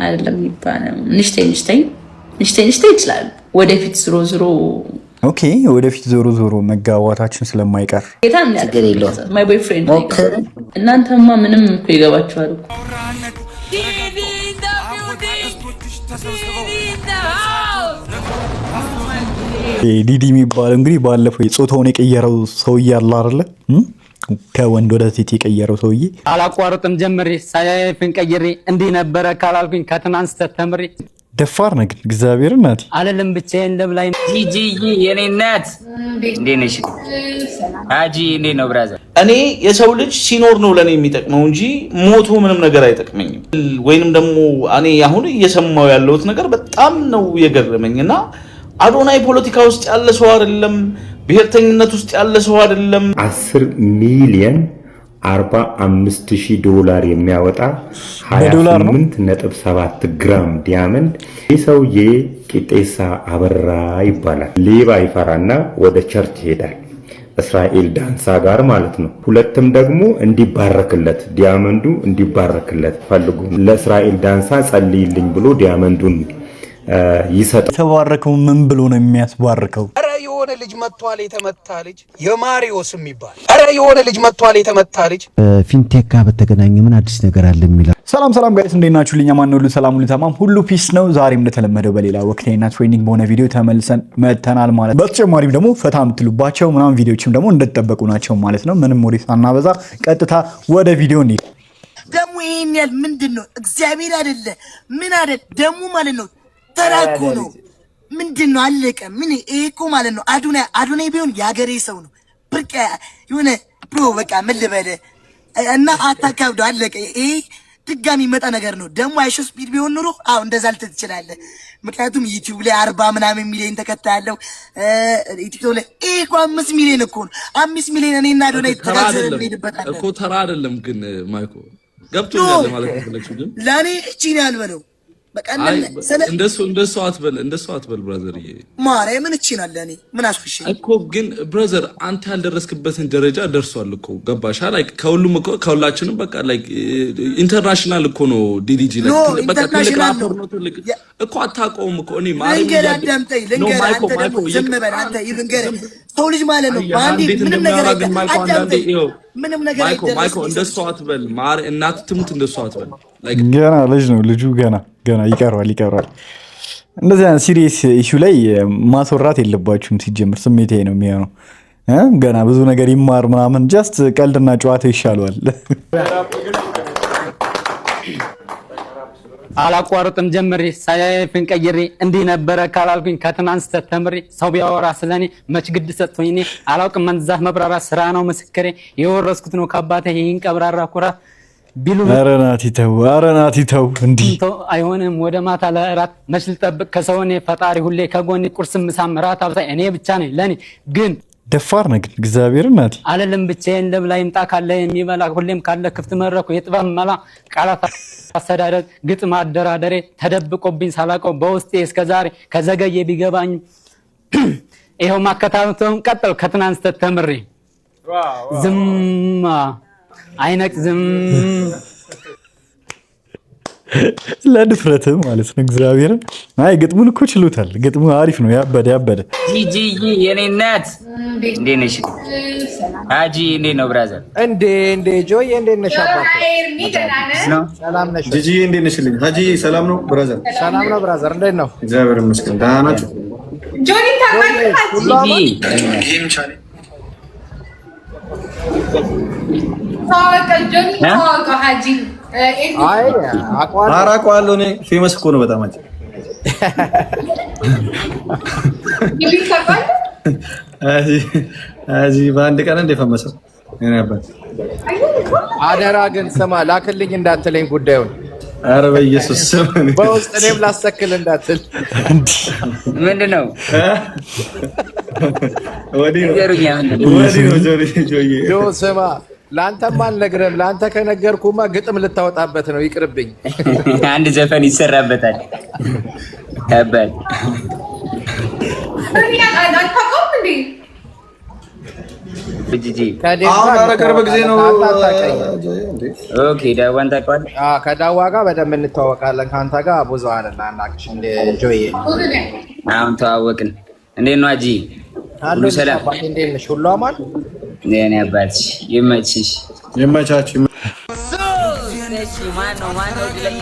አይደለም ይባላል። ንሽተኝ ይችላል ወደፊት ዝሮ ኦኬ ወደፊት ዞሮ መጋባታችን ስለማይቀር ችግር የለውም። ማይ ቦይፍሬንድ እናንተማ ምንም እኮ ይገባችኋል እኮ ዲዲ የሚባለው እንግዲህ ባለፈው ጾታውን የቀየረው ሰውዬ አለ አይደለ? ከወንድ ወደ ሴት የቀየረው ሰውዬ አላቋርጥም ጀምሬ ሳይፍን ቀይሬ እንዲህ ነበረ ካላልኩኝ ከትናንት ተምሬ ደፋር ነህ ግን እግዚአብሔር እናት አለለም ብቻዬን ለብላይ ጂጂ የኔ እናት እንዴት ነሽ? አጂ እንዴት ነው ብራዘር? እኔ የሰው ልጅ ሲኖር ነው ለኔ የሚጠቅመው እንጂ ሞቶ ምንም ነገር አይጠቅመኝም። ወይንም ደግሞ እኔ አሁን እየሰማው ያለሁት ነገር በጣም ነው የገረመኝና አዶናይ ፖለቲካ ውስጥ ያለ ሰው አይደለም፣ ብሔርተኝነት ውስጥ ያለ ሰው አይደለም። 10 ሚሊዮን 45,000 ዶላር የሚያወጣ 28.7 ግራም ዲያመንድ የሰውዬ ቂጤሳ አበራ ይባላል። ሌባ ይፈራና ወደ ቸርች ይሄዳል፣ እስራኤል ዳንሳ ጋር ማለት ነው። ሁለትም ደግሞ እንዲባረክለት ዲያመንዱ እንዲባረክለት ፈልጉ ለእስራኤል ዳንሳ ጸልይልኝ ብሎ ዲያመንዱን ይሰጣል። የተባረከው ምን ብሎ ነው የሚያስባርከው? አረ የሆነ ልጅ መጥቷል የተመታ ልጅ የማሪዮስ የሚባል አረ የሆነ ልጅ መጥቷል የተመታ ልጅ ፊንቴክ ጋር በተገናኘ ምን አዲስ ነገር አለ የሚለው። ሰላም ጋይስ እንዴት ናችሁ? ልኛ ማን ነው? ሁሉ ሰላም ሁሉ ተማም ሁሉ ፒስ ነው። ዛሬም እንደተለመደው በሌላ ወቅታዊና ትሬንዲንግ በሆነ ቪዲዮ ተመልሰን መተናል ማለት። በተጨማሪም ደግሞ ፈታ የምትሉባቸው ምናምን ቪዲዮችም ደግሞ እንደተጠበቁ ናቸው ማለት ነው። ምንም ወሬ ሳናበዛ ቀጥታ ወደ ቪዲዮ እንሂድ። ደሙ ይሄን ያህል ምንድነው? እግዚአብሔር አይደለ ምን አይደል ደሙ ማለት ነው ተራኮ ነው ምንድነው? አለቀ። ምን እኮ ማለት ነው አዶናይ ቢሆን ያገሬ ሰው ነው። ብርቅ የሆነ ብሮ በቃ ምን ልበለ እና አታካብዶ አለቀ። ይሄ ድጋሚ መጣ ነገር ነው። ደግሞ አይሾ ስፒድ ቢሆን ኑሮ እንደዛ ልትት ትችላለህ። ምክንያቱም ዩቲዩብ ላይ 40 ምናምን ሚሊዮን ተከታይ ያለው ቲክቶክ ላይ እኮ 5 ሚሊዮን እኮ ነው። 5 ሚሊዮን እኔና አዶናይ ተጋዘን እንሄድበታለን እኮ ተራ አይደለም ግን ማይኮ ገብቶኛል ማለት ነው። ግን ለኔ እቺ ነው ያልበለው በቃ እንደሱ አትበል ብራዘርዬ፣ ማርያምን እቺናል ለኔ ምን አስፈሽ እኮ ግን ብራዘር አንተ ያልደረስክበትን ደረጃ ደርሷል እኮ ገባሻ? ላይክ ከሁሉም እኮ ከሁላችንም በቃ ላይክ ኢንተርናሽናል እኮ ነው ዲዲጂ ላይ በቃ ትልቅ ራፐር ነው ትልቅ እኮ አታውቀውም እኮ እኔ ማርያም ልንገር አንተ ደግሞ ዝም በል አንተ ይልንገር ሰው ልጅ ማለት ነው ባንዲ ምንም ነገር ማይኮ እንደሱ አትበል ማርያም እናት ትሙት እንደሱ አትበል። ገና ልጅ ነው ልጁ ገና ይቀርባል። እንደዚህ አይነት ሲሪየስ ኢሹ ላይ ማስወራት የለባችሁም። ሲጀምር ስሜቴ ነው የሚሆነው። ገና ብዙ ነገር ይማር ምናምን ጀስት ቀልድና ጨዋታ ይሻለዋል። አላቋርጥም ጀምሬ ሳይፍን ቀይሬ እንዲህ ነበረ ካላልኩኝ ከትናንት ተምሬ ሰው ቢያወራ ስለኔ መች ግድ ሰጥቶኝ እኔ አላውቅም። መንዛት መብራራ ስራ ነው ምስክሬ የወረስኩት ነው ከአባቴ ይህን ቀብራራ ኩራት ቢሉ አረናት ይተው እንዲህ አይሆንም። ወደ ማታ ለእራት መች ልጠብቅ ከሰውኔ ፈጣሪ ሁሌ ከጎኔ ቁርስ ምሳም ራት አብሳይ እኔ ብቻ ነኝ ለኔ ግን ደፋር ነህ ግን እግዚአብሔር እናት አለለም ብቻዬን ለብላይ ይምጣ ካለ የሚበላ ሁሌም ካለ ክፍት መድረኩ የጥበብ መላ ቃላት አስተዳደር ግጥም አደራደሬ ተደብቆብኝ ሳላውቀው በውስጤ እስከዛሬ ከዘገየ ቢገባኝ ይሄው ማከታተሉን ቀጠል ከትናንት ተምሬ ዝም አይነቅ ዝም ለድፍረት ማለት ነው። እግዚአብሔርን አይ ግጥሙን እኮ ችሎታል። ግጥሙ አሪፍ ነው። ያበደ ጂጂ የኔ እናት እንዴት ነሽ? አጂ እንዴት ነው ብራዘር? እንዴ ጆይ እንዴት ነሽ? አባቴ ሰላም ነሽ? ጂጂ እንዴት ነሽ? አጂ ሰላም ነው ብራዘር? ሰላም ነው ብራዘር። እንዴት ነው? እግዚአብሔር ይመስገን። ደህና ናችሁ? ጆኒ ታማኝ ይሄም ቻሌ አቋዋለሁ እኔ ፌመስ እኮ ነው በጣም አንቺ በአንድ ቀን እንደፈመሰው እኔ አባት አደራ ግን ስማ ላክልኝ እንዳትለኝ ጉዳዩን። ኧረ በኢየሱስ ስም በውስጥ እኔም ላስተክል እንዳትል። ምንድነው ወዲህ ነው ስማ ላንተማ አልነግርህም። ላንተ ከነገርኩማ ግጥም ልታወጣበት ነው። ይቅርብኝ። አንድ ዘፈን ይሰራበታል። ከባድ ጂጂ አሁን አረቀር በጊዜ ነው። ኦኬ ዳዋን ታውቀዋለህ? ከዳዋ ጋር በደንብ እንተዋወቃለን። ካንተ ጋር ብዙ አይደል አናውቅሽ እንደ ጆዬ አሁን ተዋወቅን። እንዴት ነው አጂ? ሁሉ ሰላም? እንዴት ነሽ? ሁሉ አማን? የኔ አባት ይመችሽ። ይመቻችሁ። ማነው ድለኛ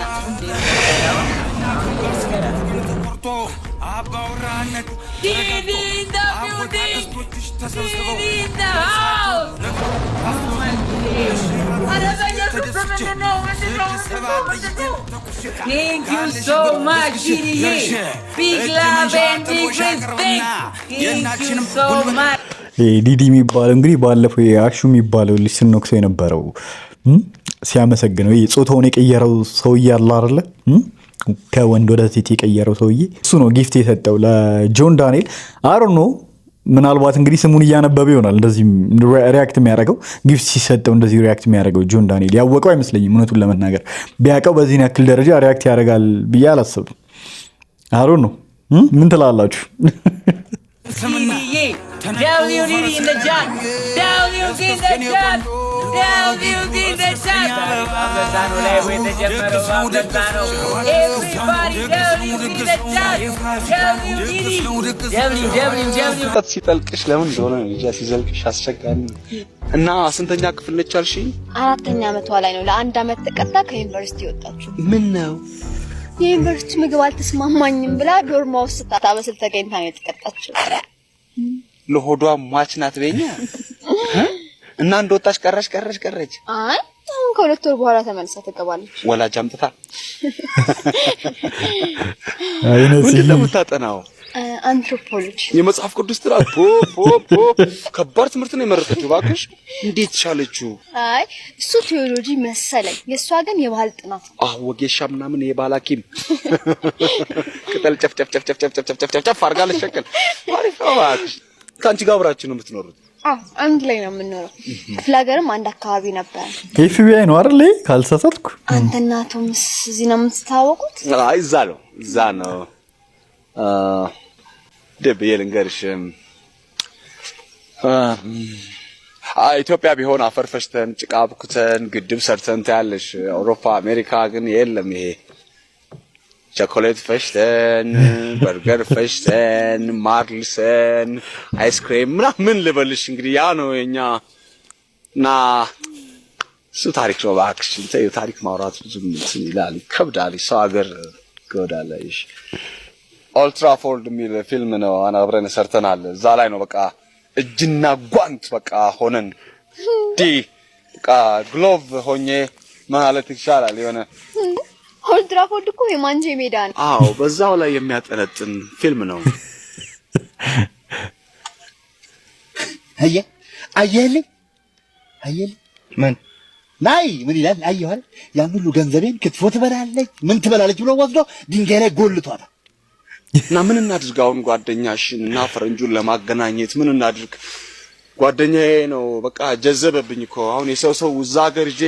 Thank you so much, GDA. Big love and big respect. Thank you so much. ዲዲ የሚባለው እንግዲህ ባለፈው የአሹ የሚባለው ልጅ ስንወቅሰው የነበረው ሲያመሰግነው ጾታውን የቀየረው ሰውዬ አለ አይደለ? ከወንድ ወደ ሴት የቀየረው ሰውዬ እሱ ነው ጊፍት የሰጠው ለጆን ዳንኤል። አሮ ነው ምናልባት እንግዲህ ስሙን እያነበበ ይሆናል እንደዚህ ሪያክት የሚያደርገው ጊፍት ሲሰጠው እንደዚህ ሪያክት የሚያደርገው ጆን ዳንኤል ያወቀው አይመስለኝም። እውነቱን ለመናገር ቢያውቀው በዚህን ያክል ደረጃ ሪያክት ያደርጋል ብዬ አላሰብም። አሮ ነው ምን ትላላችሁ? WDD in the chat. WD in the chat. WD in the chat. Everybody WD in the chat. WD. ሲጠልቅሽ ለምን እንደሆነ ልጅ ሲዘልቅሽ አስቸጋሪ እና ስንተኛ ክፍል ነች አልሽኝ? 4ኛ ዓመቷ ላይ ነው። ለአንድ ዓመት ተቀጣ ከዩኒቨርሲቲ ወጣችሁ። ምን ነው የዩኒቨርሲቲ ምግብ አልተስማማኝም ብላ ዶርማ ውስጥ ታበስል ተገኝታ ነው የተቀጣችው። ለሆዷ ሟች ናት በኛ እና እንደወጣሽ ቀረች። አይ አሁን ከሁለት ወር በኋላ ተመልሳ ትገባለች። ወላጅ አምጥታ ምንድን ነው የምታጠናው? አንትሮፖሎጂ የመጽሐፍ ቅዱስ ጥናት ከባድ ትምህርት ነው የመረጠችው። እባክሽ እንዴት ቻለችው? አይ እሱ ቴዎሎጂ መሰለኝ፣ የሷ ግን የባህል ጥናት። ወጌሻ ምናምን የባህል ሐኪም ቅጠል ጨፍ አድርጋለች ሸቀል አሪፍ ነው። እባክሽ ከአንቺ ጋር አብራችሁ ነው የምትኖሩት? አንድ ላይ ነው የምንኖረው። ክፍለ ሀገርም አንድ አካባቢ ነበር። ኤፍቢአይ ነው አይደል? ካልተሳሳትኩ አንተና ቶምስ እዚህ ነው የምትታወቁት? አይ እዛ ነው ደብዬ ልንገርሽ፣ ኢትዮጵያ ቢሆን አፈር ፈሽተን ጭቃ አብኩተን ግድብ ሰርተን ታያለሽ። አውሮፓ አሜሪካ ግን የለም ይሄ። ቸኮሌት ፈሽተን በርገር ፈሽተን ማርልሰን አይስክሬም ምናምን ልበልሽ እንግዲህ ያ ነው የኛ እና እሱ ታሪክ ነው። እባክሽ ታሪክ ማውራት ብዙም ይላል ይከብዳል። ሰው ሀገር ጎዳላይሽ ኦልትራፎርድ የሚል ፊልም ነው አብረን ሰርተናል። እዛ ላይ ነው በቃ እጅና ጓንት በቃ ሆነን በቃ ግሎቭ ሆኜ ማለት ይቻላል። የሆነ ኦልትራፎርድ እኮ የማንጄ ሜዳ ነው። አዎ በዛው ላይ የሚያጠነጥን ፊልም ነው። አየልኝ ምን ናይ ምን ይላል? አየዋል ያን ሁሉ ገንዘቤን ክትፎ ትበላለች ምን ትበላለች ብሎ ወስዶ ድንጋይ ላይ ጎልቷታል። እና ምን እናድርግ አሁን ጓደኛሽን እና ፈረንጁን ለማገናኘት ምን እናድርግ? ጓደኛዬ ነው በቃ ጀዘበብኝ እኮ አሁን የሰው እዛ ሀገር ሄጄ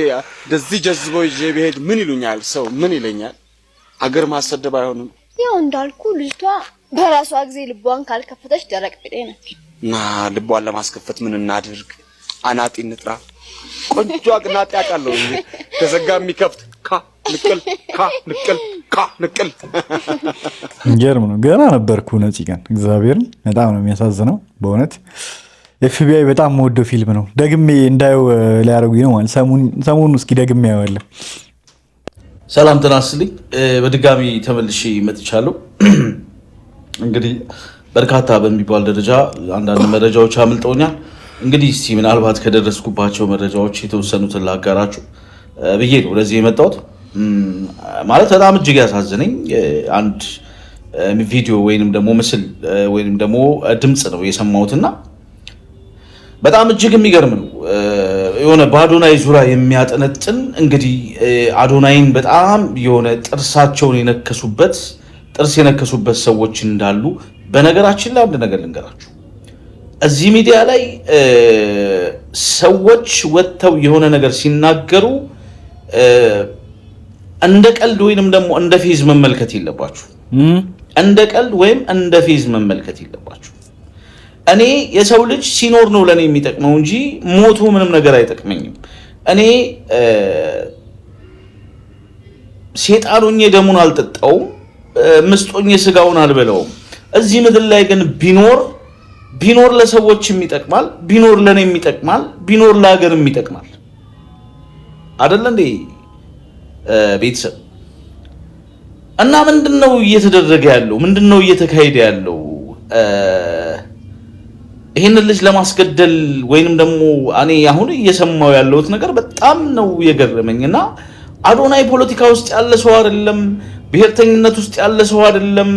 እንደዚህ ጀዝቦ ይዤ ብሄድ ምን ይሉኛል? ሰው ምን ይለኛል? አገር ማሰደብ አይሆንም። ያው እንዳልኩ ልጅቷ በራሷ ጊዜ ልቧን ካልከፈተች ደረቅ ቢጤ ነች። እና ልቧን ለማስከፈት ምን እናድርግ? አናጢ እንጥራ። ቆንጆ አቅናጢ ያቃለው እንዴ ተዘጋ የሚከፍት ንቅል ገርም ነው። ገና ነበርኩ ነፂ ቀን እግዚአብሔርን በጣም ነው የሚያሳዝነው በእውነት። ኤፍቢአይ በጣም የምወደው ፊልም ነው። ደግሜ እንዳየው ሊያደርጉኝ ነው ማለት ሰሞኑን እስኪ ደግሜ ያዋለሁ። ሰላም ጤና ይስጥልኝ። በድጋሚ ተመልሼ መጥቻለሁ። እንግዲህ በርካታ በሚባል ደረጃ አንዳንድ መረጃዎች አምልጠውኛል። እንግዲህ እስቲ ምናልባት ከደረስኩባቸው መረጃዎች የተወሰኑትን ላጋራችሁ ብዬ ነው ወደዚህ የመጣሁት። ማለት በጣም እጅግ ያሳዘነኝ አንድ ቪዲዮ ወይንም ደግሞ ምስል ወይንም ደግሞ ድምጽ ነው የሰማሁትና በጣም እጅግ የሚገርም ነው። የሆነ በአዶናይ ዙሪያ የሚያጠነጥን እንግዲህ አዶናይን በጣም የሆነ ጥርሳቸውን ጥርስ የነከሱበት ሰዎች እንዳሉ በነገራችን ላይ አንድ ነገር ልንገራችሁ። እዚህ ሚዲያ ላይ ሰዎች ወጥተው የሆነ ነገር ሲናገሩ እንደ ቀልድ ወይንም ደግሞ እንደ ፌዝ መመልከት የለባችሁ። እንደ ቀልድ ወይም እንደ ፌዝ መመልከት የለባችሁ። እኔ የሰው ልጅ ሲኖር ነው ለኔ የሚጠቅመው እንጂ ሞቶ ምንም ነገር አይጠቅመኝም። እኔ ሴጣኑኝ ደሙን አልጠጣውም፣ ምስጦኝ ስጋውን አልበላውም። እዚህ ምድር ላይ ግን ቢኖር ለሰዎችም ይጠቅማል፣ ቢኖር ለኔም ይጠቅማል፣ ቢኖር ለሀገርም ይጠቅማል። አይደል እንዴ ቤተሰብ? እና ምንድነው እየተደረገ ያለው? ምንድነው እየተካሄደ ያለው? ይሄንን ልጅ ለማስገደል ወይንም ደግሞ እኔ አሁን እየሰማው ያለውት ነገር በጣም ነው የገረመኝና አዶናይ ፖለቲካ ውስጥ ያለ ሰው አይደለም፣ ብሔርተኝነት ውስጥ ያለ ሰው አይደለም።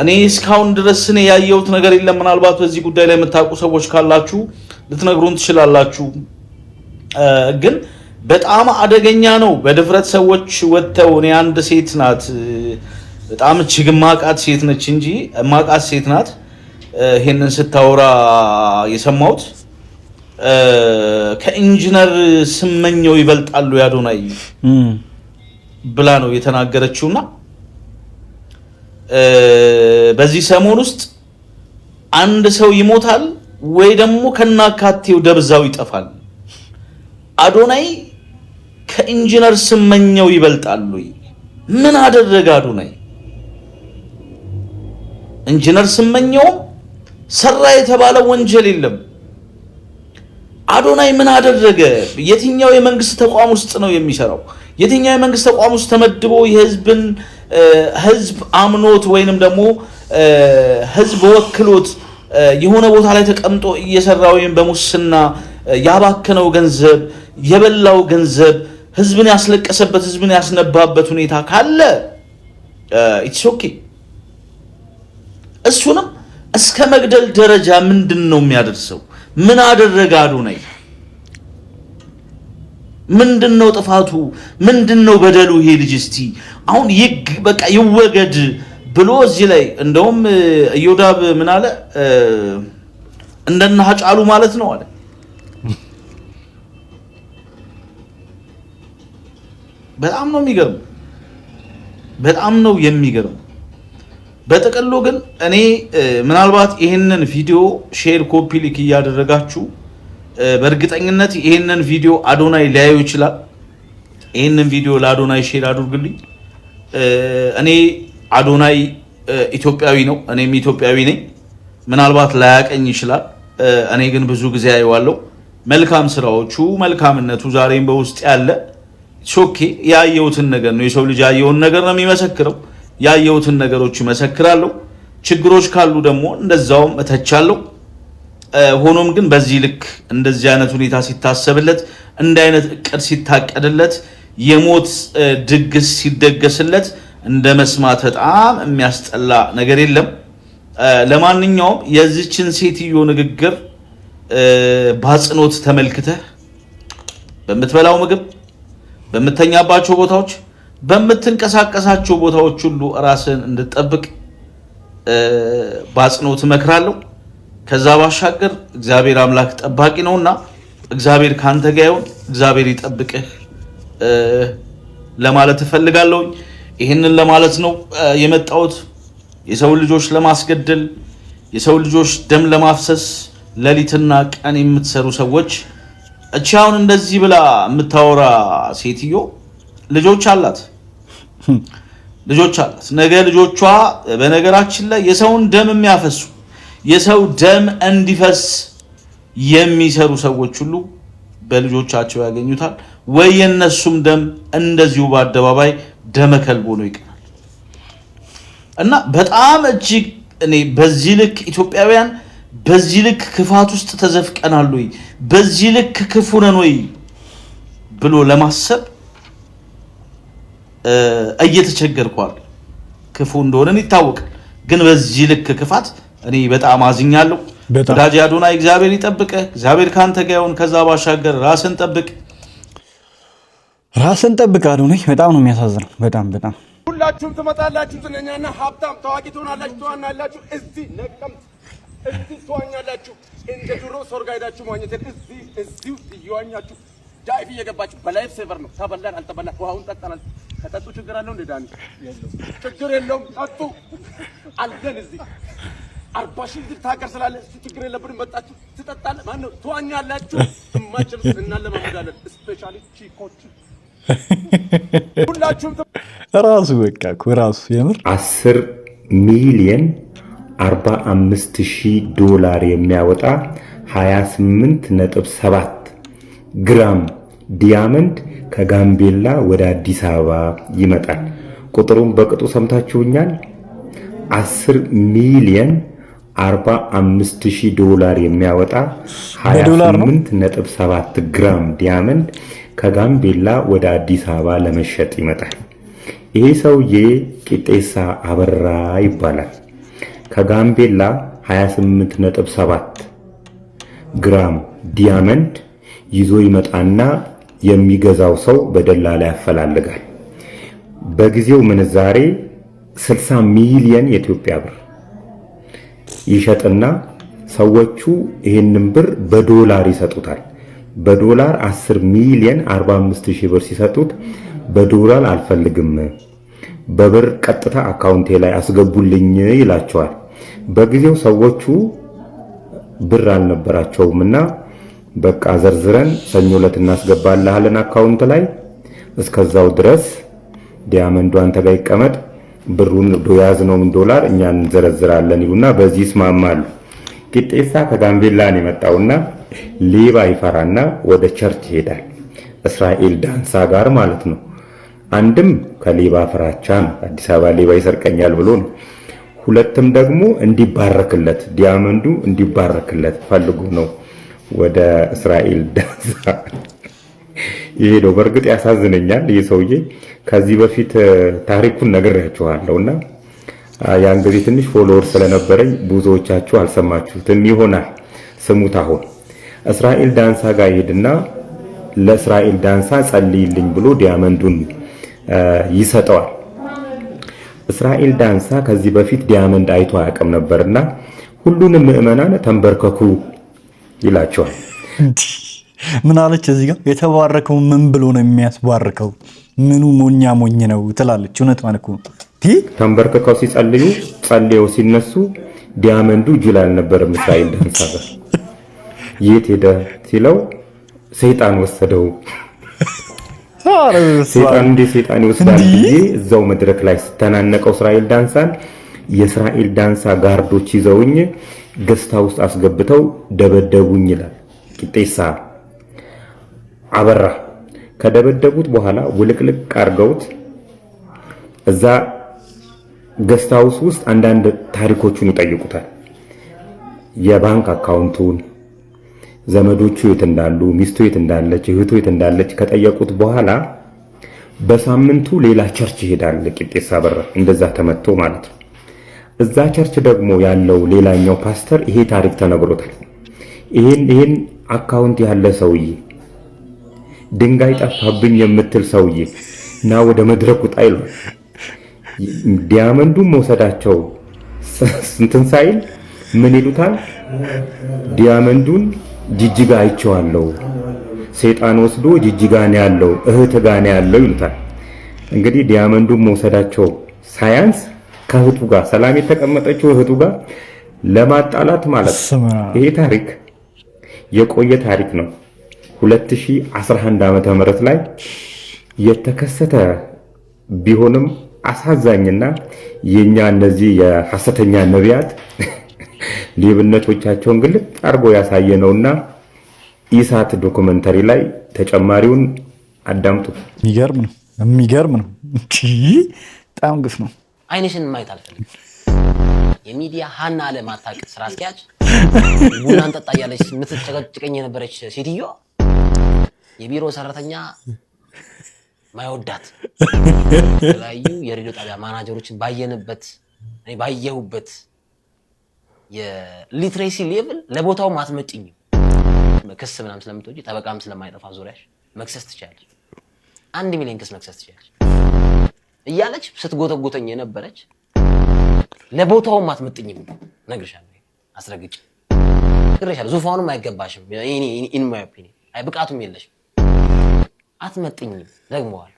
እኔ እስካሁን ድረስ እኔ ያየሁት ነገር የለም። ምናልባት በዚህ ጉዳይ ላይ የምታውቁ ሰዎች ካላችሁ ልትነግሩን ትችላላችሁ። ግን በጣም አደገኛ ነው። በድፍረት ሰዎች ወጥተው እኔ አንድ ሴት ናት በጣም እጅግ ማቃት ሴት ነች እንጂ ማቃት ሴት ናት ይሄንን ስታወራ የሰማሁት ከኢንጂነር ስመኘው ይበልጣሉ ያዶናይ ብላ ነው የተናገረችውና በዚህ ሰሞን ውስጥ አንድ ሰው ይሞታል ወይ ደግሞ ከናካቴው ደብዛው ይጠፋል። አዶናይ ከኢንጂነር ስመኘው ይበልጣሉ። ምን አደረገ አዶናይ? ኢንጂነር ስመኘው ሰራ የተባለ ወንጀል የለም። አዶናይ ምን አደረገ? የትኛው የመንግስት ተቋም ውስጥ ነው የሚሰራው? የትኛው የመንግስት ተቋም ውስጥ ተመድቦ የህዝብን ህዝብ አምኖት ወይንም ደግሞ ህዝብ ወክሎት የሆነ ቦታ ላይ ተቀምጦ እየሰራ ወይም በሙስና ያባከነው ገንዘብ የበላው ገንዘብ ህዝብን ያስለቀሰበት ህዝብን ያስነባበት ሁኔታ ካለ ኢትስ ኦኬ። እሱንም እስከ መግደል ደረጃ ምንድነው የሚያደርሰው? ምን አደረገ አዶናይ? ምንድነው ጥፋቱ? ምንድነው በደሉ? ይሄ ልጅ እስቲ አሁን በቃ ይወገድ ብሎ እዚህ ላይ እንደውም እዮዳብ ምን አለ? እንደና ሀጫሉ ማለት ነው አለ። በጣም ነው የሚገርም፣ በጣም ነው የሚገርም። በተቀሎ ግን እኔ ምናልባት ይሄንን ቪዲዮ ሼር ኮፒ ሊክ እያደረጋችሁ በእርግጠኝነት ይሄንን ቪዲዮ አዶናይ ሊያዩ ይችላል። ይሄንን ቪዲዮ ለአዶናይ ሼር አድርጉልኝ። እኔ አዶናይ ኢትዮጵያዊ ነው፣ እኔም ኢትዮጵያዊ ነኝ። ምናልባት ላያቀኝ ይችላል። እኔ ግን ብዙ ጊዜ አየዋለሁ። መልካም ስራዎቹ መልካምነቱ ዛሬም በውስጥ ያለ ሾኬ ያየሁትን ነገር ነው። የሰው ልጅ ያየውን ነገር ነው የሚመሰክረው። ያየሁትን ነገሮች ይመሰክራለሁ። ችግሮች ካሉ ደግሞ እንደዛውም እተቻለሁ። ሆኖም ግን በዚህ ልክ እንደዚህ አይነት ሁኔታ ሲታሰብለት፣ እንደ አይነት እቅድ ሲታቀድለት፣ የሞት ድግስ ሲደገስለት እንደ መስማት በጣም የሚያስጠላ ነገር የለም። ለማንኛውም የዚችን ሴትዮ ንግግር ባጽኖት ተመልክተህ በምትበላው ምግብ፣ በምተኛባቸው ቦታዎች፣ በምትንቀሳቀሳቸው ቦታዎች ሁሉ ራስን እንድትጠብቅ ባጽኖት እመክራለሁ። ከዛ ባሻገር እግዚአብሔር አምላክ ጠባቂ ነውና እግዚአብሔር ካንተ ጋር ይሁን፣ እግዚአብሔር ይጠብቅህ ለማለት እፈልጋለሁ። ይሄንን ለማለት ነው የመጣሁት። የሰው ልጆች ለማስገደል፣ የሰው ልጆች ደም ለማፍሰስ ሌሊትና ቀን የምትሰሩ ሰዎች፣ እቺ አሁን እንደዚህ ብላ የምታወራ ሴትዮ ልጆች አላት። ነገ ልጆቿ በነገራችን ላይ የሰውን ደም የሚያፈሱ የሰው ደም እንዲፈስ የሚሰሩ ሰዎች ሁሉ በልጆቻቸው ያገኙታል ወይ የነሱም ደም እንደዚሁ በአደባባይ ደመ ከልብ ሆኖ ይቀራል። እና በጣም እጅግ እኔ በዚህ ልክ ኢትዮጵያውያን በዚህ ልክ ክፋት ውስጥ ተዘፍቀናል ወይ በዚህ ልክ ክፉ ነን ወይ ብሎ ለማሰብ እየተቸገርኳል። ክፉ እንደሆነን ይታወቃል፣ ግን በዚህ ልክ ክፋት እኔ በጣም አዝኛለሁ። ወዳጅ አዶናይ እግዚአብሔር ይጠብቅህ፣ እግዚአብሔር ካንተ ጋር ይሁን። ከዛ ባሻገር ራስን ጠብቅ፣ ራስን ጠብቅ አዶናይ። በጣም ነው የሚያሳዝነው። በጣም ሁላችሁም ትመጣላችሁ፣ ዝነኛና ሀብታም ታዋቂ ትሆናላችሁ፣ ትዋናላችሁ። እዚህ ነቀምት እዚህ ትዋኛላችሁ። እንደ ድሮ ሶርጋ ሄዳችሁ መዋኘት እዚሁ እየዋኛችሁ ዳይቭ እየገባችሁ በላይፍ ሴቨር ነው። ተበላን አልተበላን ውሃውን ጠጣናል። ከጠጡ ችግር አለው እንደ ዳኒ ችግር የለውም። ጠጡ አለን እዚህ 40 ሺህ ልጅ ታገር ስላለ እሱ ችግር የለብንም። መጣችሁ ትጠጣለህ፣ ማን ነው ትዋኛላችሁ። እማችም እናለማመዳለን። ስፔሻሊ ቺኮች ሁላችሁም ራሱ በቃ ራሱ የምር 10 ሚሊዮን 45,000 ዶላር የሚያወጣ 28.7 ግራም ዲያመንድ ከጋምቤላ ወደ አዲስ አበባ ይመጣል። ቁጥሩን በቅጡ ሰምታችሁኛል። 10 ሚሊዮን 45,000 ዶላር የሚያወጣ 28.7 ግራም ዲያመንድ ከጋምቤላ ወደ አዲስ አበባ ለመሸጥ ይመጣል። ይሄ ሰውዬ ቂጤሳ አበራ ይባላል። ከጋምቤላ 28.7 ግራም ዲያመንድ ይዞ ይመጣና የሚገዛው ሰው በደላላ ያፈላልጋል። በጊዜው ምንዛሬ 60 ሚሊዮን የኢትዮጵያ ብር ይሸጥና ሰዎቹ ይህንን ብር በዶላር ይሰጡታል። በዶላር 10 ሚሊዮን 45,000 ብር ሲሰጡት በዶላር አልፈልግም፣ በብር ቀጥታ አካውንቴ ላይ አስገቡልኝ ይላቸዋል። በጊዜው ሰዎቹ ብር አልነበራቸውምና በቃ ዘርዝረን ሰኞ ዕለት እናስገባልሃለን አካውንት ላይ፣ እስከዛው ድረስ ዲያመንዱ አንተ ጋር ይቀመጥ፣ ብሩን ያዝነውን ዶላር እኛ እንዘረዝራለን ይሉና በዚህ ይስማማሉ። ቂጤሳ ከጋምቤላ ነው የመጣውና ሌባ ይፈራና ወደ ቸርች ይሄዳል። እስራኤል ዳንሳ ጋር ማለት ነው። አንድም ከሌባ ፍራቻ ነው፣ አዲስ አበባ ሌባ ይሰርቀኛል ብሎ ነው። ሁለትም ደግሞ እንዲባረክለት ዲያመንዱ እንዲባረክለት ፈልጎ ነው ወደ እስራኤል ዳንሳ ይሄደው። በእርግጥ ያሳዝነኛል ይህ ሰውዬ። ከዚህ በፊት ታሪኩን ነግሬያችኋለሁና ያን ጊዜ ትንሽ ፎሎወር ስለነበረኝ ብዙዎቻችሁ አልሰማችሁትም ይሆናል። ስሙት። አሁን እስራኤል ዳንሳ ጋር ይሄድና ለእስራኤል ዳንሳ ጸልይልኝ ብሎ ዲያመንዱን ይሰጠዋል። እስራኤል ዳንሳ ከዚህ በፊት ዲያመንድ አይቶ አያውቅም ነበርና ሁሉንም ምዕመናን ተንበርከኩ ይላቸዋል። ምን አለች እዚህ ጋር? የተባረከው ምን ብሎ ነው የሚያስባርከው? ምኑ ሞኛ ሞኝ ነው ትላለች። እውነት ማለት ነው። ተንበርከከው ሲጸልዩ ጸልየው ሲነሱ ዲያመንዱ ጅል አልነበረም። እስራኤል ዳንሳ ጋር የት ሄደ ሲለው ሰይጣን ወሰደው። ሰይጣን እንደ ሰይጣን ይወስዳል ብዬ እዛው መድረክ ላይ ስተናነቀው እስራኤል ዳንሳን የእስራኤል ዳንሳ ጋርዶች ይዘውኝ ገስታ ውስጥ አስገብተው ደበደቡኝ ይላል ቂጤሳ አበራ። ከደበደቡት በኋላ ውልቅልቅ አርገውት እዛ ገስት ሃውስ ውስጥ አንዳንድ ታሪኮቹን ይጠይቁታል። የባንክ አካውንቱን፣ ዘመዶቹ የት እንዳሉ፣ ሚስቱ የት እንዳለች፣ እህቱ የት እንዳለች ከጠየቁት በኋላ በሳምንቱ ሌላ ቸርች ይሄዳል ቂጤሳ አበራ። እንደዛ ተመቶ ማለት ነው። እዛ ቸርች ደግሞ ያለው ሌላኛው ፓስተር ይሄ ታሪክ ተነግሮታል። ይሄን አካውንት ያለ ሰውዬ ድንጋይ ጠፋብኝ የምትል ሰውዬ እና ወደ መድረኩ ጣይሉ ዲያመንዱን መውሰዳቸው እንትን ሳይል ምን ይሉታል? ዲያመንዱን ጅጅጋ አይቼዋለሁ፣ ሰይጣን ወስዶ ጅጅጋ ነው ያለው፣ እህት ጋር ነው ያለው ይሉታል። እንግዲህ ዲያመንዱን መውሰዳቸው ሳያንስ ከእህቱ ጋር ሰላም የተቀመጠችው እህቱ ጋር ለማጣላት ማለት ይሄ ታሪክ የቆየ ታሪክ ነው። 2011 ዓመተ ምህረት ላይ የተከሰተ ቢሆንም አሳዛኝና የኛ እነዚህ የሐሰተኛ ነቢያት ሌብነቶቻቸውን ግልጥ አድርጎ ያሳየነውና ኢሳት ዶክመንተሪ ላይ ተጨማሪውን አዳምጡ። የሚገርም ነው። በጣም ግፍ ነው። አይንሽን ማየት አልፈልግም። የሚዲያ ሀና ለማታውቅ ስራ አስኪያጅ ቡና እንጠጣ እያለች የምትጨቀጭቀኝ የነበረች ሴትዮ የቢሮ ሰራተኛ ማይወዳት የተለያዩ የሬዲዮ ጣቢያ ማናጀሮችን ባየሁበት የሊትሬሲ ሌቭል ለቦታው ማትመጭኝ ክስ ምናምን ስለምትወጂ ጠበቃም ስለማይጠፋ ዙሪያሽ መክሰስ ትችላለች። 1 ሚሊዮን ክስ መክሰስ ትችላለች እያለች ስትጎተጎተኝ የነበረች ለቦታው ማትመጥኝም ነግርሻለሁ። አስረግጬ ነግርሻለሁ። ዙፋኑም አይገባሽም። ኢን ማይ ኦፒኒየን ብቃቱም የለሽም። አትመጥኝም። ደግመዋል።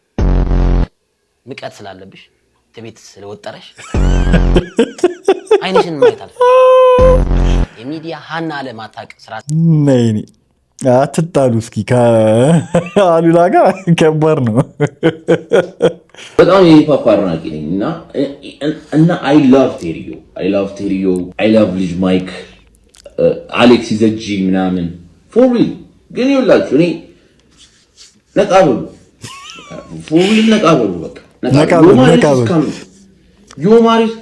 ንቀት ስላለብሽ ትቤት ስለወጠረሽ አይንሽን ማየት አልፈልግም። የሚዲያ ሀና ለማታቅ ስራ ነይኒ አትጣሉ እስኪ ከአሉላ ጋር ከባድ ነው። በጣም የሂፕሆፕ አድናቂ ነኝ እና አይ ላቭ ቴሪዮ አይ ላቭ ልጅ ማይክ አሌክስ ይዘጂ ምናምን ፎር ሪል ግን ይኸውላችሁ እኔ ነቃበሉ ፎር ሪል ነቃበሉ በቃ ነቃበሉ ዮማሪስ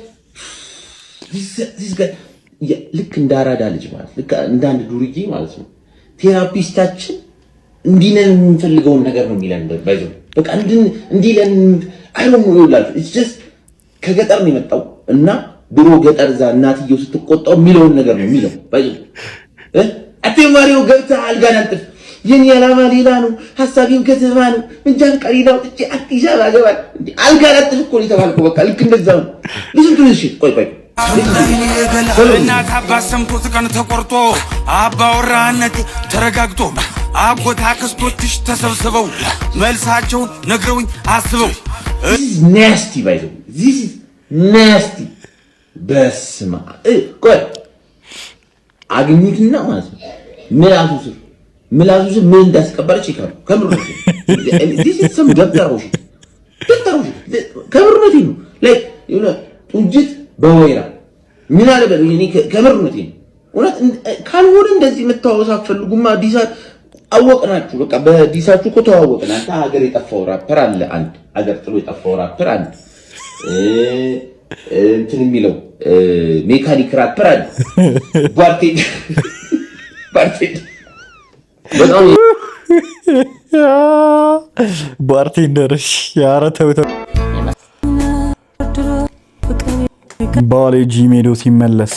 ልክ እንዳራዳ ልጅ ማለት ልክ እንዳንድ ዱርዬ ማለት ነው። ቴራፒስታችን እንዲነን የምንፈልገውን ነገር ነው የሚለን ባይዞ በቃ እንዲለን አይሮም ነው ይላችሁ ኢትስ ጀስት ከገጠር ነው የመጣው እና ድሮ ገጠር እዛ እናትየው ስትቆጣው የሚለውን ነገር ነው የሚለው ባይዞ አትማሪው ገብታ አልጋን አንጥፍ የኔ ዓላማ ሌላ ነው ሐሳቤም ከተማ ነው እንጃን ቀሪዳው ጥጭ አጥይዛ አገባል አልጋን አንጥፍ እኮ የተባልከው በቃ ልክ እንደዛው ልጅ ትንሽ ቆይ እናት አባት ሰምቶት ቀን ተቆርጦ አባወራነት ተረጋግጦ አጎት አክስቶችሽ ተሰብስበው መልሳቸውን ነግረውኝ አስበው ናስቲ ባይዞ ዚስ ናስቲ በስማ ቆይ አግኝትና ማለት ነው ምላሱ ስር ምን እንዳስቀበረች ይካሉ ከምር ነው ዲስ ኢዝ ሰም ደብተሮሽ ከምር ነው ላይክ ዩ ኖ ጡጅት በወይራ ምን አለ በለኝ እኔ ከምር ነው እውነት ካልሆነ እንደዚህ መተዋወስ አትፈልጉማ ዲሳት አወቅናችሁ በቃ በዲሳችሁ እኮ ተዋወቅን አንተ ሀገር የጠፋው ራፐር አለ አንድ ሀገር ጥሎ የጠፋው ራፐር አለ እንትን የሚለው ሜካኒክ ራፐር አለ ባርቴንደር በጣም ባርቴንደር ያረ ተው ባሌ ጂሜዶ ሲመለስ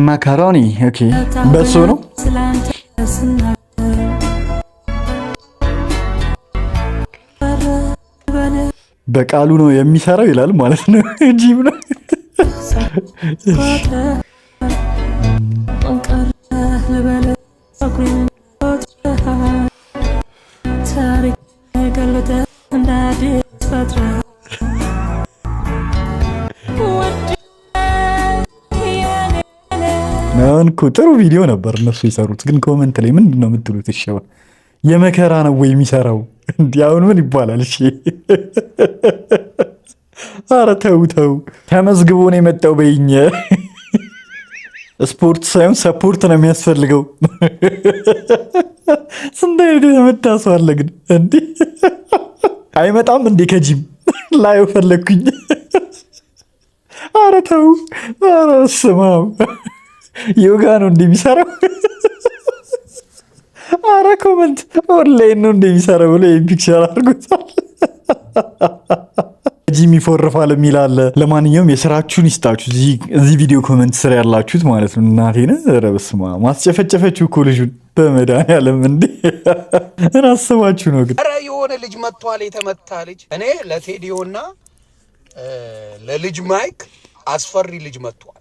ማካሮኒ ኦኬ በሶ ነው በቃሉ ነው የሚሰራው ይላል ማለት ነው ጂም ነው አንኩ ጥሩ ቪዲዮ ነበር እነሱ የሰሩት ግን ኮሜንት ላይ ምንድነው የምትሉት እሺ የመከራ ነው ወይ የሚሰራው እንዴ አሁን ምን ይባላል እሺ ኧረ ተው ተመዝግቦ ነው የመጣው በይኝ ስፖርት ሳይሆን ሰፖርት ነው የሚያስፈልገው ስንዴ ተመታሰው አለ ግን እንዴ አይመጣም እንዴ ከጂም ላይ ፈለኩኝ ኧረ ተው ኧረ ስማው ዮጋ ነው እንደሚሰራው ኧረ ኮሜንት ኦንላይን ነው እንደሚሰራው ብሎ ፒክቸር አድርጎታል ጂም ይፎርፋል የሚል አለ ለማንኛውም የስራችሁን ይስጣችሁ እዚህ ቪዲዮ ኮሜንት ስር ያላችሁት ማለት ነው እናቴን ኧረ በስመ አብ ማስጨፈጨፈችው እኮ ልጁን በመድኃኒዓለም እንዴ እናስባችሁ ነው ግን ኧረ የሆነ ልጅ መጥቷል የተመታ ልጅ እኔ ለቴዲዮና ለልጅ ማይክ አስፈሪ ልጅ መጥቷል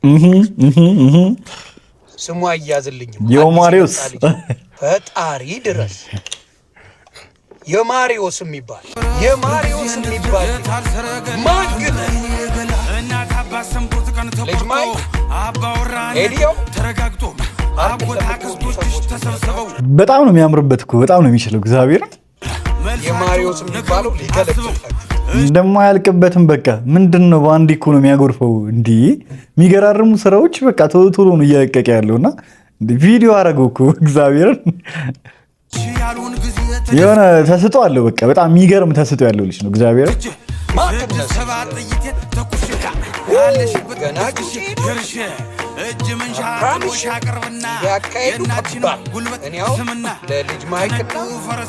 ስሙ አያዝልኝም የማሪዮስ ፈጣሪ ድረስ የማሪዮስ የሚባል ማን ግን ልጅ ማይክ ቴዲዮ ተረጋግጦ አጎት አክስቶችሽ ተሰብስበው በጣም ነው የሚያምርበት እኮ በጣም ነው የሚችለው እግዚአብሔር የማሪዮስ የሚባለው ሊገለጽላችሁ እንደማያልቅበትም በቃ ምንድነው በአንድ እኮ ነው የሚያጎርፈው እንዴ የሚገራርሙ ስራዎች በቃ ቶሎ ነው እያለቀቀ ያለውና ቪዲዮ አረገው እኮ እግዚአብሔርን የሆነ ተስጦ አለው በቃ በጣም የሚገርም ተስጦ ያለው ልጅ ነው እግዚአብሔር እጅ መንሻ ሻቅርብና ያካሄዱ ከባድ እኔው ለልጅ ማይክና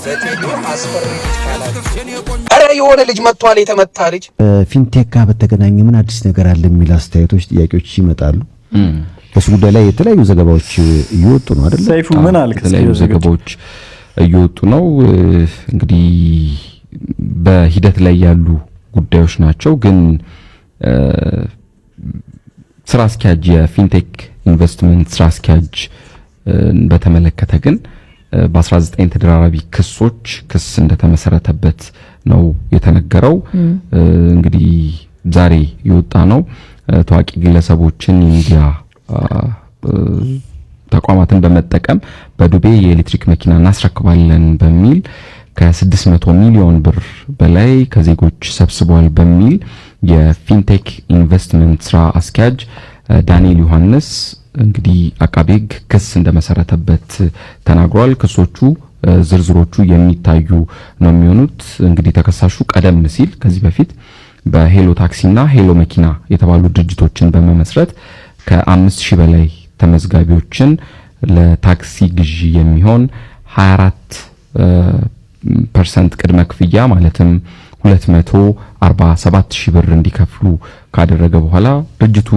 ለቴዲዮ አስፈሪ ኧረ የሆነ ልጅ መጥቷል የተመታ ልጅ ፊንቴክ ጋር በተገናኘ ምን አዲስ ነገር አለ የሚል አስተያየቶች ጥያቄዎች ይመጣሉ በሱ ጉዳይ ላይ የተለያዩ ዘገባዎች እየወጡ ነው አይደል ሰይፉ ምን አልክ የተለያዩ ዘገባዎች እየወጡ ነው እንግዲህ በሂደት ላይ ያሉ ጉዳዮች ናቸው ግን ስራ አስኪያጅ የፊንቴክ ኢንቨስትመንት ስራ አስኪያጅ በተመለከተ ግን በ19 ተደራራቢ ክስ እንደተመሰረተበት ነው የተነገረው። እንግዲህ ዛሬ የወጣ ነው ታዋቂ ግለሰቦችን የሚዲያ ተቋማትን በመጠቀም በዱቤ የኤሌክትሪክ መኪና እናስረክባለን በሚል ከ600 ሚሊዮን ብር በላይ ከዜጎች ሰብስቧል በሚል የፊንቴክ ኢንቨስትመንት ስራ አስኪያጅ ዳንኤል ዮሐንስ እንግዲህ አቃቤ ሕግ ክስ እንደመሰረተበት ተናግሯል። ክሶቹ ዝርዝሮቹ የሚታዩ ነው የሚሆኑት። እንግዲህ ተከሳሹ ቀደም ሲል ከዚህ በፊት በሄሎ ታክሲና ሄሎ መኪና የተባሉ ድርጅቶችን በመመስረት ከ5000 በላይ ተመዝጋቢዎችን ለታክሲ ግዢ የሚሆን 24% ቅድመ ክፍያ ማለትም 247,000 ብር እንዲከፍሉ ካደረገ በኋላ ድርጅቱ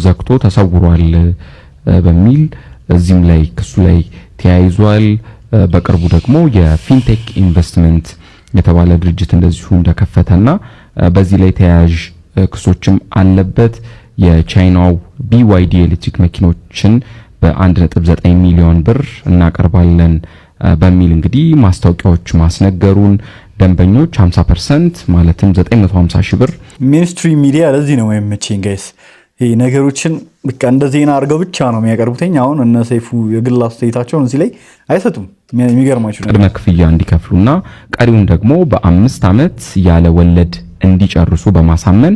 ዘግቶ ተሰውሯል በሚል እዚህም ላይ ክሱ ላይ ተያይዟል። በቅርቡ ደግሞ የፊንቴክ ኢንቨስትመንት የተባለ ድርጅት እንደዚሁ እንደከፈተና በዚህ ላይ ተያያዥ ክሶችም አለበት። የቻይናው BYD ኤሌክትሪክ መኪኖችን በ1.9 ሚሊዮን ብር እናቀርባለን በሚል እንግዲህ ማስታወቂያዎች ማስነገሩን ደንበኞች 50% ማለትም 950,000 ብር ሚኒስትሪ ሚዲያ ለዚህ ነው የምመቸኝ ጋይስ። ይሄ ነገሮችን በቃ እንደ ዜና አድርገው ብቻ ነው የሚያቀርቡትኝ። አሁን እነ ሰይፉ የግል አስተያየታቸውን እዚህ ላይ አይሰጡም። የሚገርማችሁ ቅድመ ክፍያ እንዲከፍሉና ቀሪውን ደግሞ በ5 ዓመት ያለ ወለድ እንዲጨርሱ በማሳመን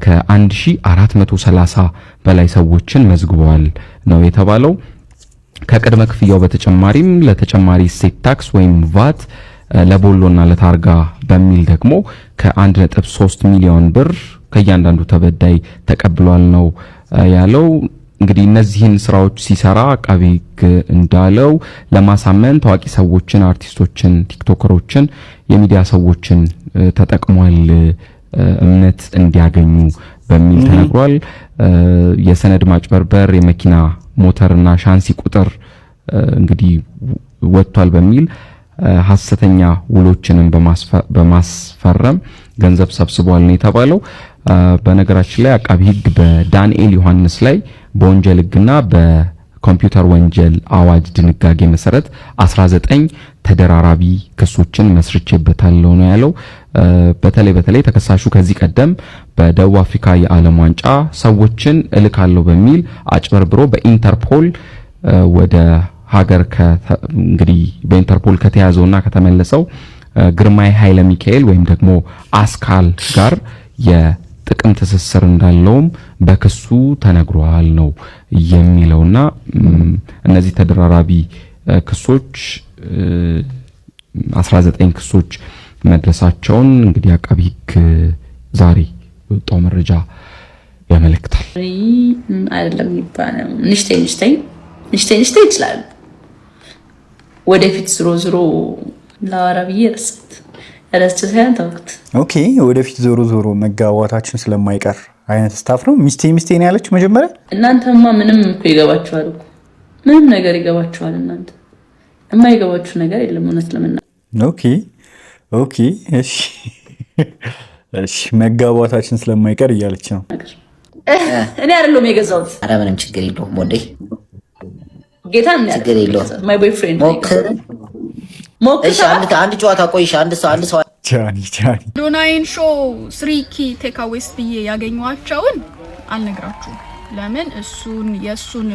ከ1430 በላይ ሰዎችን መዝግበዋል ነው የተባለው። ከቅድመ ክፍያው በተጨማሪም ለተጨማሪ እሴት ታክስ ወይም ቫት ለቦሎና ለታርጋ በሚል ደግሞ ከ1.3 ሚሊዮን ብር ከእያንዳንዱ ተበዳይ ተቀብሏል ነው ያለው። እንግዲህ እነዚህን ስራዎች ሲሰራ አቃቤ ሕግ እንዳለው ለማሳመን ታዋቂ ሰዎችን፣ አርቲስቶችን፣ ቲክቶከሮችን፣ የሚዲያ ሰዎችን ተጠቅሟል እምነት እንዲያገኙ በሚል ተነግሯል። የሰነድ ማጭበርበር፣ የመኪና ሞተርና ሻንሲ ቁጥር እንግዲህ ወጥቷል በሚል ሐሰተኛ ውሎችንን በማስፈረም ገንዘብ ሰብስቧል ነው የተባለው። በነገራችን ላይ አቃቤ ሕግ በዳንኤል ዮሐንስ ላይ በወንጀል ሕግና በኮምፒውተር ወንጀል አዋጅ ድንጋጌ መሰረት 19 ተደራራቢ ክሶችን መስርቼበታለሁ ነው ያለው። በተለይ ተከሳሹ ከዚህ ቀደም በደቡብ አፍሪካ የዓለም ዋንጫ ሰዎችን እልካለሁ በሚል አጭበርብሮ በኢንተርፖል ወደ ሀገር እንግዲህ በኢንተርፖል ከተያዘውና ከተመለሰው ግርማይ ኃይለ ሚካኤል ወይም ደግሞ አስካል ጋር የጥቅም ትስስር እንዳለውም በክሱ ተነግሯል ነው የሚለውና እነዚህ ተደራራቢ ክሶች 19 ክሶች መድረሳቸውን እንግዲህ አቃቤ ሕግ ዛሬ የወጣው መረጃ ያመለክታል። አይደለም ይባላል ንሽቴ ይችላል። ወደፊት ዝሮ ላወራ ብዬ ረስቼ ሳይሆን ተውኩት። ኦኬ ወደፊት ዞሮ መጋባታችን ስለማይቀር አይነት ስታፍ ነው። ሚስቴ ነው ያለችው መጀመሪያ። እናንተማ ምንም እኮ ይገባችኋል እኮ ምንም ነገር ይገባችኋል። እናንተ የማይገባችሁ ነገር የለም እውነት ለምና። ኦኬ እሺ መጋባታችን ስለማይቀር እያለች ነው። እኔ አይደለም የገዛሁት። ኧረ ምንም ችግር የለውም ወዴ ጌታ ችግር የለውም። ማይ ቦይፍሬንድ ሞክር። እሺ አንድ ጨዋታ ቆይሽ። አንድ ሰው ጃኒ ዶናይን ሾው 3 ኪ ቴክአዌይስ ብዬ ያገኘኋቸውን አልነግራችሁም። ለምን የሱን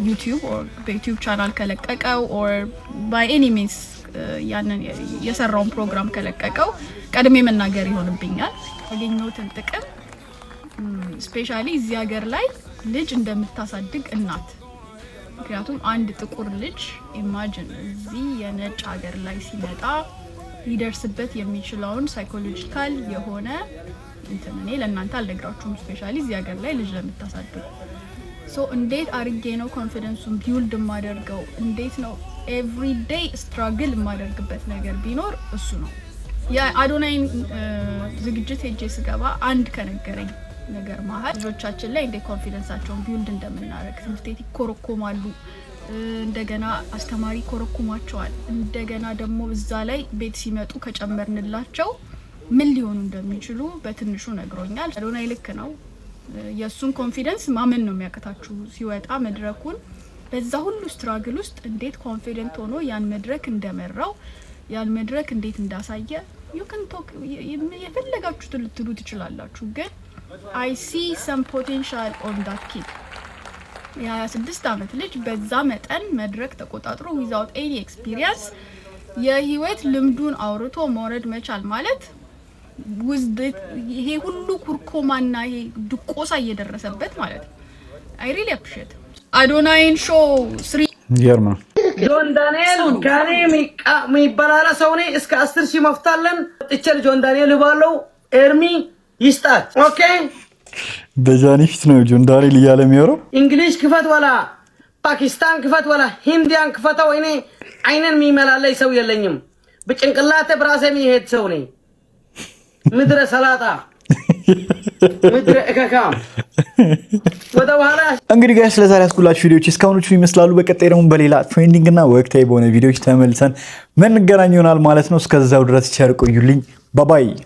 ዩቲዩብ ኦር በዩቲዩብ ቻናል ከለቀቀው ኦር ባይ ኤኒ ሚንስ ያንን የሰራውን ፕሮግራም ከለቀቀው ቀድሜ መናገር ይሆንብኛል። ያገኘሁትን ጥቅም ስፔሻሊ እዚህ ሀገር ላይ ልጅ እንደምታሳድግ እናት። ምክንያቱም አንድ ጥቁር ልጅ ኢማጂን እዚህ የነጭ ሀገር ላይ ሲመጣ ሊደርስበት የሚችለውን ሳይኮሎጂካል የሆነ እኔ ለእናንተ አልነግራችሁም። ስፔሻሊ እዚህ ሀገር ላይ ልጅ ለምታሳድጉ እንዴት አርጌ ነው ኮንፊደንሱን ቢውልድ የማደርገው? እንዴት ነው ኤቭሪዴይ ስትራግል የማደርግበት ነገር ቢኖር እሱ ነው። የአዶናይን ዝግጅት ሄጄ ስገባ አንድ ከነገረኝ ነገር መሀል ልጆቻችን ላይ እንዴት ኮንፊደንሳቸውን ቢውልድ እንደምናደርግ ትምህርት ቤት ይኮረኮማሉ፣ እንደገና አስተማሪ ይኮረኩማቸዋል፣ እንደገና ደግሞ እዛ ላይ ቤት ሲመጡ ከጨመርንላቸው ምን ሊሆኑ እንደሚችሉ በትንሹ ነግሮኛል። አዶናይ ልክ ነው። የሱን ኮንፊደንስ ማመን ነው የሚያቀታችሁ። ሲወጣ መድረኩን በዛ ሁሉ ስትራግል ውስጥ እንዴት ኮንፊደንት ሆኖ ያን መድረክ እንደመራው ያን መድረክ እንዴት እንዳሳየ you can talk የፈለጋችሁት ልትሉ ትችላላችሁ ግን I see some potential on that kid የ26 ዓመት ልጅ በዛ መጠን መድረክ ተቆጣጥሮ without any experience የህይወት ልምዱን አውርቶ መውረድ መቻል ማለት ይሄ ሁሉ ኩርኮማና ይሄ ድቆሳ እየደረሰበት ማለት I really appreciate አዶናይን ሾው 3 ይርማ ጆን ዳንኤል ጋኔ ሚባላላ ሰውኔ እስከ 10 ሺህ መፍታለን እጨል ጆን ዳንኤል ባለው ኤርሚ ይስጣት ኦኬ በጃኒፍት ነው ጆን ዳንኤል እያለ የሚያወራው እንግሊዝ ክፈት ወላ ፓኪስታን ክፈት ወላ ሂንዲያን ክፈት ወይኔ አይነን የሚመላለይ ሰው የለኝም በጭንቅላቴ ብራሴ የሚሄድ ሰው ነኝ ምድረ ሰላጣ ምድረ እከካም ወደ በኋላ እንግዲህ ጋይስ ለዛሬ ያስኩላችሁ ቪዲዮዎች እስካሁኖቹ ይመስላሉ በቀጣይ ደግሞ በሌላ ትሬንዲንግ እና ወቅታዊ በሆነ ቪዲዮዎች ተመልሰን ምን ገናኝ ይሆናል ማለት ነው እስከዛው ድረስ ቸር ቆዩልኝ ባይ ባይ